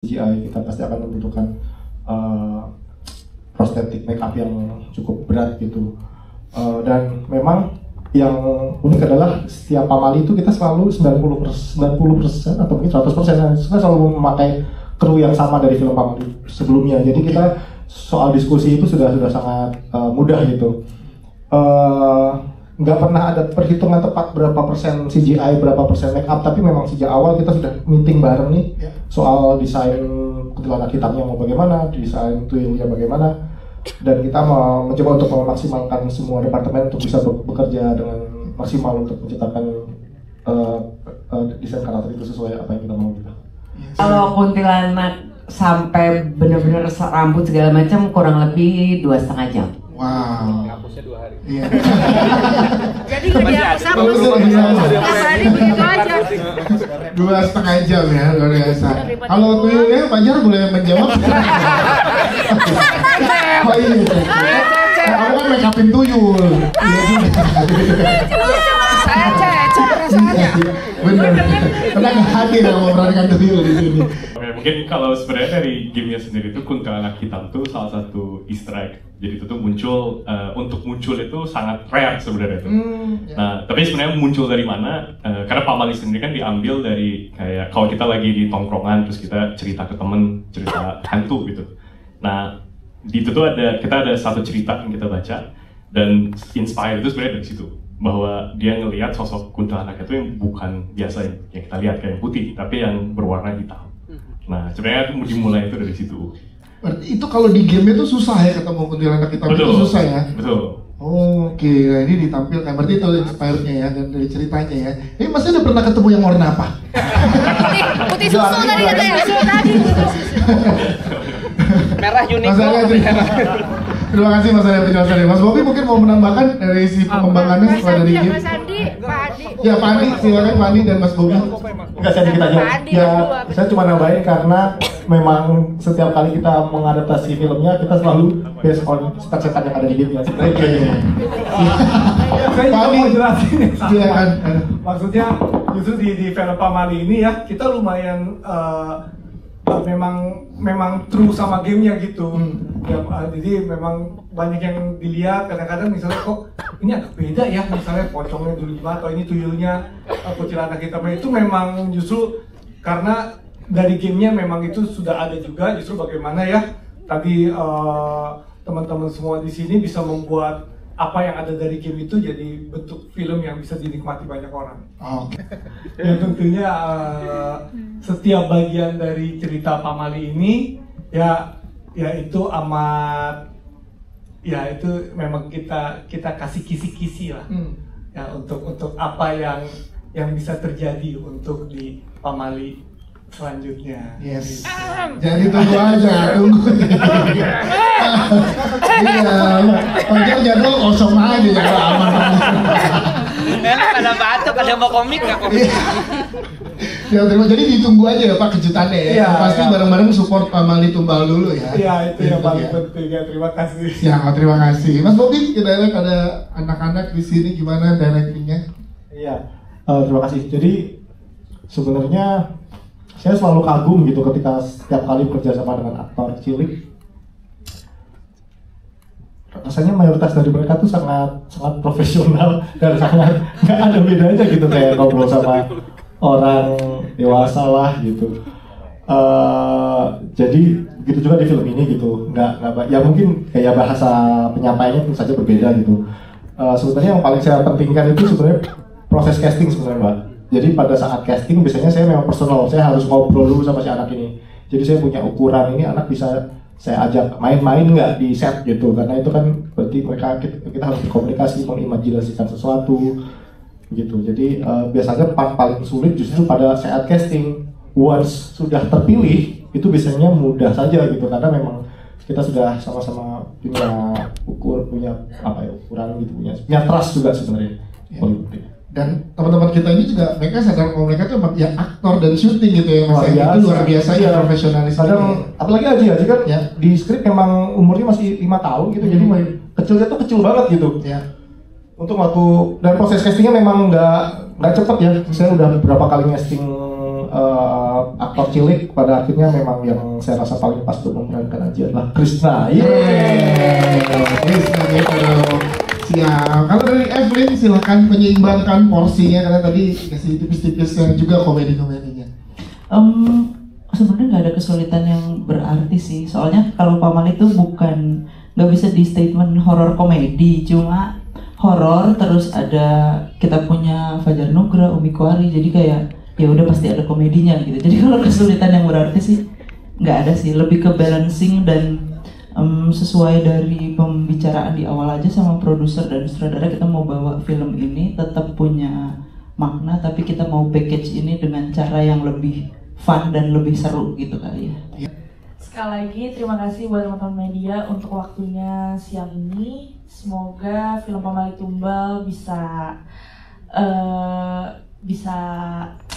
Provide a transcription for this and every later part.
CGI kita pasti akan membutuhkan prosthetic makeup yang cukup berat gitu. Dan memang yang unik adalah setiap pamali itu kita selalu 90% atau mungkin 100% kita selalu memakai kru yang sama dari film pamali sebelumnya. Jadi kita soal diskusi itu sudah sangat mudah gitu. Nggak pernah ada perhitungan tepat berapa persen CGI, berapa persen make up, tapi memang sejak awal kita sudah meeting bareng nih soal desain kuntilanak hitamnya mau bagaimana, desain tuilnya bagaimana, dan kita mencoba untuk memaksimalkan semua departemen untuk bisa bekerja dengan maksimal untuk menciptakan desain karakter itu sesuai apa yang kita mau gitu. Kalau kuntilanak sampai benar-benar rambut segala macam kurang lebih 2,5 jam. Wow. Ngapusnya 2 hari. Iya. Jadi nggak dihapus-hapus. Tadi begitu aja. 2,5 jam ya, luar biasa. Kalau tuyulnya Fajar boleh menjawab? Oh iya. Kamu kan make upin tuyul. Saya cecep perasaannya. Bener. Karena nggak hadir yang memerankan tuyul di sini. Oke, mungkin kalau sebenarnya dari gamenya sendiri itu kuntilanak hitam tuh salah satu Easter egg. Jadi itu tuh muncul, untuk muncul itu sangat rare sebenarnya itu. Nah, tapi sebenarnya muncul dari mana? Karena pamali sendiri kan diambil dari kayak kalau kita lagi di tongkrongan terus kita cerita ke temen, cerita hantu gitu. Nah, di itu tuh kita ada satu cerita yang kita baca dan inspire itu sebenarnya dari situ. Bahwa dia ngelihat sosok kuntilanak itu yang bukan biasa yang kita lihat kayak putih, tapi yang berwarna hitam. Nah, sebenarnya dimulai itu dari situ. Berarti itu kalau di game itu susah ya ketemu kuntilanak hitam, itu susah ya? Betul. Oke, nah ini ditampilkan, berarti itu inspire-nya ya, dan dari ceritanya ya. Ini Mas udah pernah ketemu yang warna apa? Putih susu tadi katanya. Tadi merah Uniqlo. Terima kasih Mas Adi penjelasannya. Mas Bobi mungkin mau menambahkan dari si pengembangannya setelah dari game. Mas Andi, Pak Adi. Ya Pak Andi, silakan Pak Andi dan Mas Bobi. Enggak, saya dikit aja. Ya, saya cuma nambahin karena memang setiap kali kita mengadaptasi filmnya kita selalu based on sekat-sekat yang ada di game. Oke. Saya juga mau jelasin nih. Silakan. Maksudnya justru di film pamali ini ya kita lumayan memang true sama gamenya gitu. Ya, jadi memang banyak yang dilihat kadang-kadang misalnya kok ini agak beda ya, misalnya pocongnya dulu gimana atau ini tuyulnya kuntilanak hitamnya, itu memang justru karena dari gamenya memang itu sudah ada juga, justru bagaimana ya tadi teman-teman semua di sini bisa membuat apa yang ada dari game itu jadi bentuk film yang bisa dinikmati banyak orang. Oke. Ya tentunya setiap bagian dari cerita pamali ini ya itu amat ya itu memang kita kasih kisi-kisi lah ya untuk apa yang bisa terjadi untuk di pamali selanjutnya. Yes. Jadi tunggu aja, tunggu. Iya, Fajar jadwal kosong aja ya, aman. Enak, ada batuk, ada mau komik nggak komik? Ya terima, jadi ditunggu aja ya Pak kejutannya ya. Iya, Pasti iya. bareng-bareng support Pamali Tumbal dulu ya. Iya, itu yang paling ya. penting ya. Terima kasih. Ya, terima kasih. Mas Bobi, kita lihat ada anak-anak di sini gimana directingnya? Iya, terima kasih. Jadi sebenarnya saya selalu kagum gitu ketika setiap kali bekerja sama dengan aktor cilik. Rasanya mayoritas dari mereka tuh sangat profesional dan sangat nggak ada bedanya gitu kayak ngobrol sama orang dewasa lah gitu. Jadi begitu juga di film ini gitu, nggak ya mungkin kayak bahasa penyampaiannya tentu saja berbeda gitu. Sebenarnya yang paling saya pentingkan itu sebenarnya proses casting sebenarnya Mbak. Jadi pada saat casting biasanya saya memang personal, saya harus ngobrol dulu sama si anak ini. Jadi saya punya ukuran ini anak bisa saya ajak main-main nggak di set gitu, karena itu kan berarti kita harus berkomunikasi, mengimajinasikan sesuatu gitu. Jadi biasanya part paling sulit justru pada saat casting. Once sudah terpilih itu biasanya mudah saja gitu, karena memang kita sudah sama-sama punya ukuran gitu, punya trust juga sebenarnya. Dan teman-teman kita ini juga mereka sadar kalau mereka tuh ya aktor dan syuting gitu ya Mas. Itu luar biasa ya profesionalis. Kadang apalagi Aji kan ya di skrip memang umurnya masih 5 tahun gitu, jadi kecilnya tuh kecil banget gitu. Ya. Untuk waktu dan proses castingnya memang nggak cepet ya. Saya udah beberapa kali casting aktor cilik pada akhirnya memang yang saya rasa paling pas untuk memerankan Aji adalah Krishna. Krishna gitu. Siap. Kalau dari Evelyn silakan menyeimbangkan porsinya karena tadi kasih tipis-tipis yang juga komedi-komedinya. Sebenarnya nggak ada kesulitan yang berarti sih. Soalnya kalau Pamal itu nggak bisa di statement horor komedi, cuma horor terus ada kita punya Fajar Nugra, Umi Kuari, jadi kayak ya udah pasti ada komedinya gitu. Jadi kalau kesulitan yang berarti sih nggak ada sih, lebih ke balancing dan sesuai dari pembicaraan di awal aja sama produser dan sutradara, kita mau bawa film ini tetap punya makna tapi kita mau package ini dengan cara yang lebih fun dan lebih seru gitu kali ya. Sekali lagi terima kasih buat teman-teman media untuk waktunya siang ini. Semoga film Pamali Tumbal bisa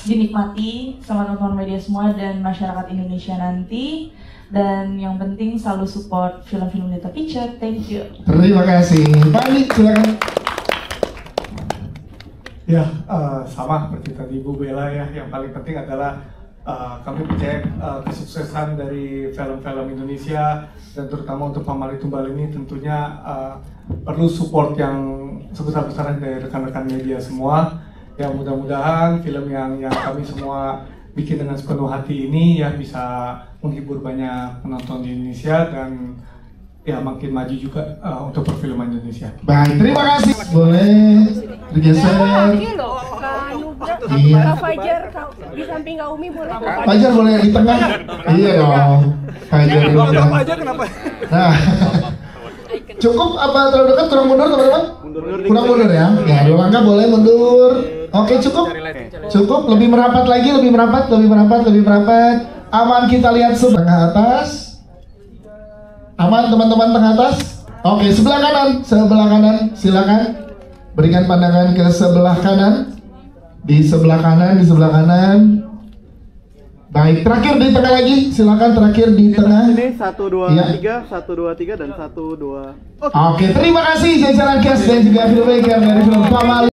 dinikmati sama teman-teman media semua dan masyarakat Indonesia nanti. Dan yang penting selalu support film-film Neta Picture. Thank you. Terima kasih. Pak Andi, silakan. Ya, sama seperti tadi Bu Bella ya. Yang paling penting adalah kami percaya kesuksesan dari film-film Indonesia dan terutama untuk Pamali Tumbal ini tentunya perlu support yang sebesar-besarnya dari rekan-rekan media semua. Ya mudah-mudahan film yang kami semua bikin dengan sepenuh hati ini ya bisa menghibur banyak penonton di Indonesia dan ya makin maju juga untuk perfilman Indonesia. Baik, terima kasih. Boleh digeser. Iya. Kak Fajar di samping Kak Umi boleh. Fajar boleh di tengah. Iya dong. Fajar di tengah. Fajar kenapa? Nah, cukup apa terlalu dekat? Kurang mundur teman-teman? Kurang mundur ya. Ya, 2 langkah boleh mundur. Oke, cukup. Cukup. Lebih merapat lagi, lebih merapat. Aman, kita lihat tengah atas. Aman teman-teman tengah atas. Oke, sebelah kanan. Silakan berikan pandangan ke sebelah kanan. Di sebelah kanan. Baik, terakhir di tengah lagi. Silakan terakhir di tengah. Ini 1 2 3, 1 2 3 dan 1 2. Oke, terima kasih jajaran cast dan juga filmmaker dari film Pamali.